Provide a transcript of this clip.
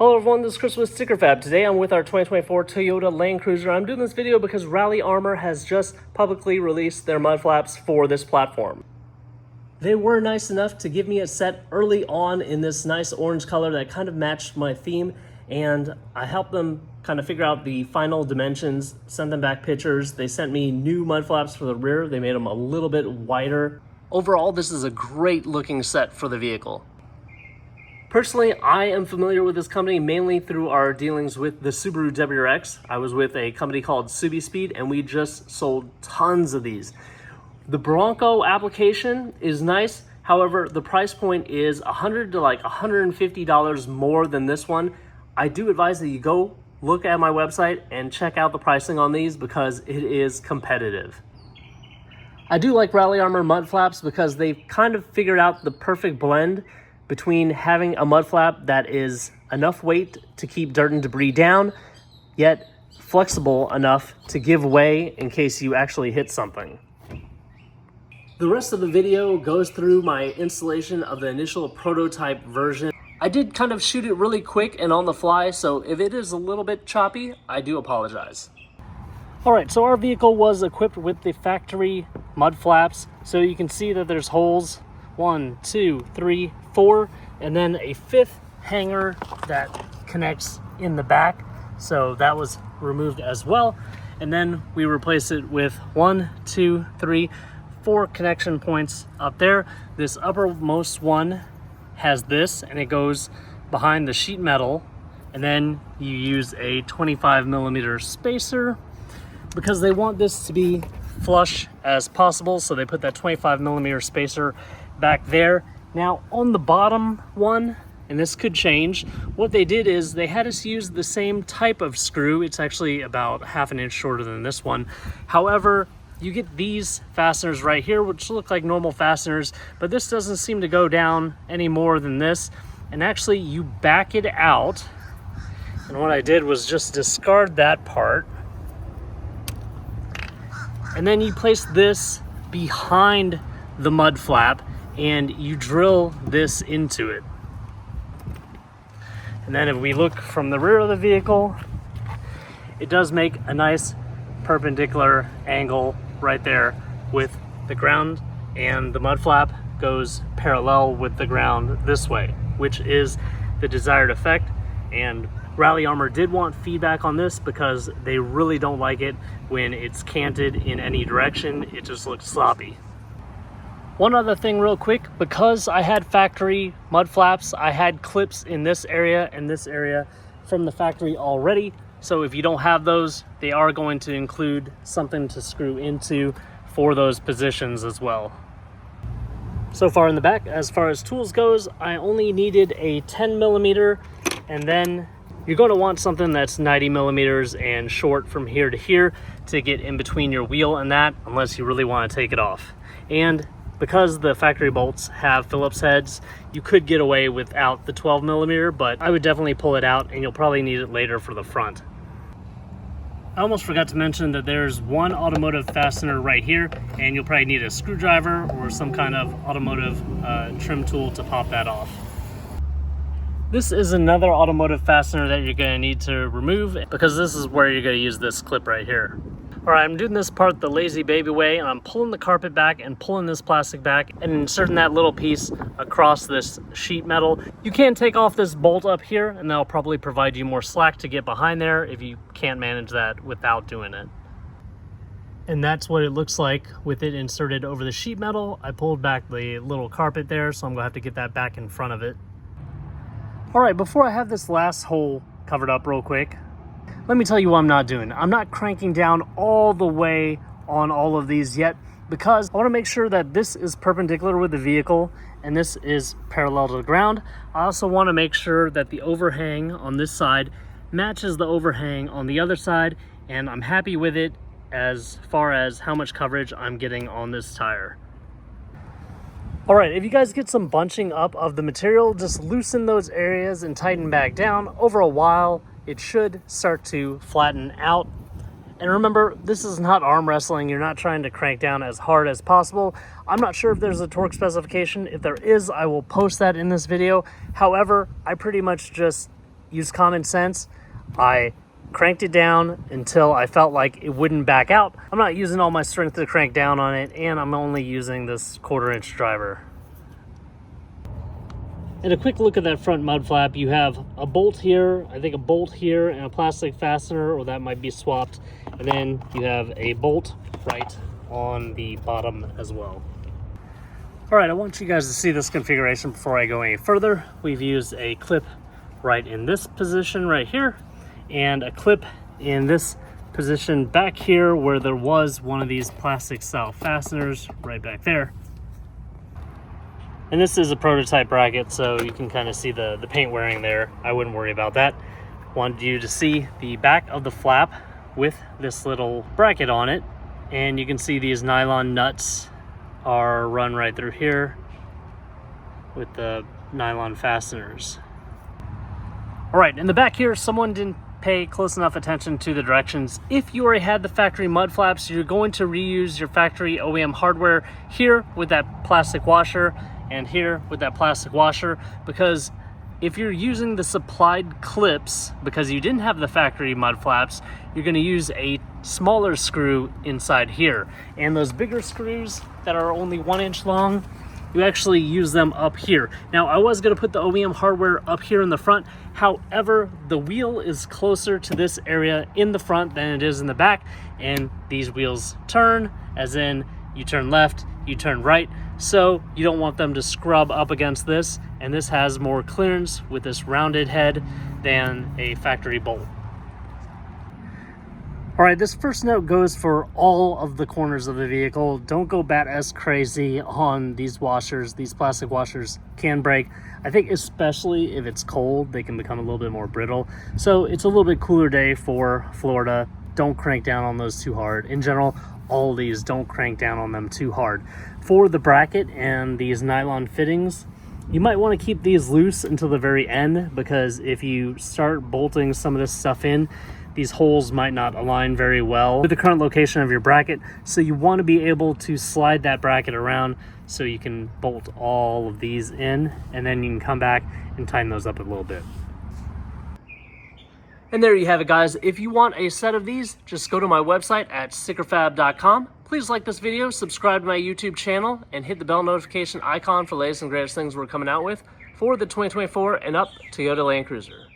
Hello everyone, this is Chris with Sticker Fab. Today I'm with our 2024 Toyota Land Cruiser. I'm doing this video because Rally Armor has just publicly released their mud flaps for this platform. They were nice enough to give me a set early on in this nice orange color that kind of matched my theme, and I helped them kind of figure out the final dimensions, sent them back pictures. They sent me new mud flaps for the rear. They made them a little bit wider. Overall, this is a great looking set for the vehicle. Personally, I am familiar with this company mainly through our dealings with the Subaru WRX. I was with a company called SubiSpeed, and we just sold tons of these. The Bronco application is nice. However, the price point is $100 to like $150 more than this one. I do advise that you go look at my website and check out the pricing on these because it is competitive. I do like Rally Armor mud flaps because they've kind of figured out the perfect blend between having a mud flap that is enough weight to keep dirt and debris down, yet flexible enough to give way in case you actually hit something. The rest of the video goes through my installation of the initial prototype version. I did kind of shoot it really quick and on the fly, so if it is a little bit choppy, I do apologize. All right, so our vehicle was equipped with the factory mud flaps, so you can see that there's holes 1, 2, 3, 4, and then a fifth hanger that connects in the back, so that was removed as well. And then we replaced it with 1, 2, 3, 4 connection points up there. This uppermost one has this, and it goes behind the sheet metal, and then you use a 25mm spacer because they want this to be flush as possible, so they put that 25mm spacer back there. Now on the bottom one, and this could change, what they did is they had us use the same type of screw. It's actually about ½ inch shorter than this one. However, you get these fasteners right here, which look like normal fasteners, but this doesn't seem to go down any more than this. And actually you back it out. And what I did was just discard that part. And then you place this behind the mud flap and you drill this into it. And then if we look from the rear of the vehicle, it does make a nice perpendicular angle right there with the ground, and the mud flap goes parallel with the ground this way, which is the desired effect. And Rally Armor did want feedback on this because they really don't like it when it's canted in any direction. It just looks sloppy. One other thing real quick, because I had factory mud flaps, I had clips in this area and this area from the factory already. So if you don't have those, they are going to include something to screw into for those positions as well. So far in the back, as far as tools goes, I only needed a 10mm, and then you're going to want something that's 90mm and short from here to here to get in between your wheel and that, unless you really want to take it off. And because the factory bolts have Phillips heads, you could get away without the 12mm, but I would definitely pull it out, and you'll probably need it later for the front. I almost forgot to mention that there's one automotive fastener right here, and you'll probably need a screwdriver or some kind of automotive trim tool to pop that off. This is another automotive fastener that you're going to need to remove because this is where you're going to use this clip right here. All right, I'm doing this part the lazy baby way, and I'm pulling the carpet back and pulling this plastic back and inserting that little piece across this sheet metal. You can take off this bolt up here, and that'll probably provide you more slack to get behind there if you can't manage that without doing it. And that's what it looks like with it inserted over the sheet metal. I pulled back the little carpet there, so I'm gonna have to get that back in front of it. All right, before I have this last hole covered up real quick, let me tell you what I'm not doing. I'm not cranking down all the way on all of these yet because I want to make sure that this is perpendicular with the vehicle and this is parallel to the ground. I also want to make sure that the overhang on this side matches the overhang on the other side, and I'm happy with it as far as how much coverage I'm getting on this tire. All right, if you guys get some bunching up of the material, just loosen those areas and tighten back down. Over a while, it should start to flatten out. And remember, this is not arm wrestling. You're not trying to crank down as hard as possible. I'm not sure if there's a torque specification. If there is, I will post that in this video. However, I pretty much just used common sense. I cranked it down until I felt like it wouldn't back out. I'm not using all my strength to crank down on it, and I'm only using this 1/4 inch driver. And a quick look at that front mud flap. You have a bolt here, I think a bolt here, and a plastic fastener, or that might be swapped. And then you have a bolt right on the bottom as well. All right, I want you guys to see this configuration before I go any further. We've used a clip right in this position right here, and a clip in this position back here where there was one of these plastic style fasteners right back there. And this is a prototype bracket, so you can kind of see the paint wearing there. I wouldn't worry about that. Wanted you to see the back of the flap with this little bracket on it. And you can see these nylon nuts are run right through here with the nylon fasteners. All right, in the back here, someone didn't pay close enough attention to the directions. If you already had the factory mud flaps, you're going to reuse your factory OEM hardware here with that plastic washer and here with that plastic washer, because if you're using the supplied clips, because you didn't have the factory mud flaps, you're going to use a smaller screw inside here. And those bigger screws that are only 1 inch long, you actually use them up here. Now, I was going to put the OEM hardware up here in the front. However, the wheel is closer to this area in the front than it is in the back. And these wheels turn, as in you turn left, you turn right. So you don't want them to scrub up against this. And this has more clearance with this rounded head than a factory bolt. All right, this first note goes for all of the corners of the vehicle. Don't go bat as crazy on these washers. These plastic washers can break. I think especially if it's cold, they can become a little bit more brittle. So it's a little bit cooler day for Florida. Don't crank down on those too hard. In general, all these, don't crank down on them too hard. For the bracket and these nylon fittings, you might want to keep these loose until the very end, because if you start bolting some of this stuff in, these holes might not align very well with the current location of your bracket. So you want to be able to slide that bracket around so you can bolt all of these in, and then you can come back and tighten those up a little bit. And there you have it, guys. If you want a set of these, just go to my website at stickerfab.com. Please like this video, subscribe to my YouTube channel, and hit the bell notification icon for the latest and greatest things we're coming out with for the 2024 and up Toyota Land Cruiser.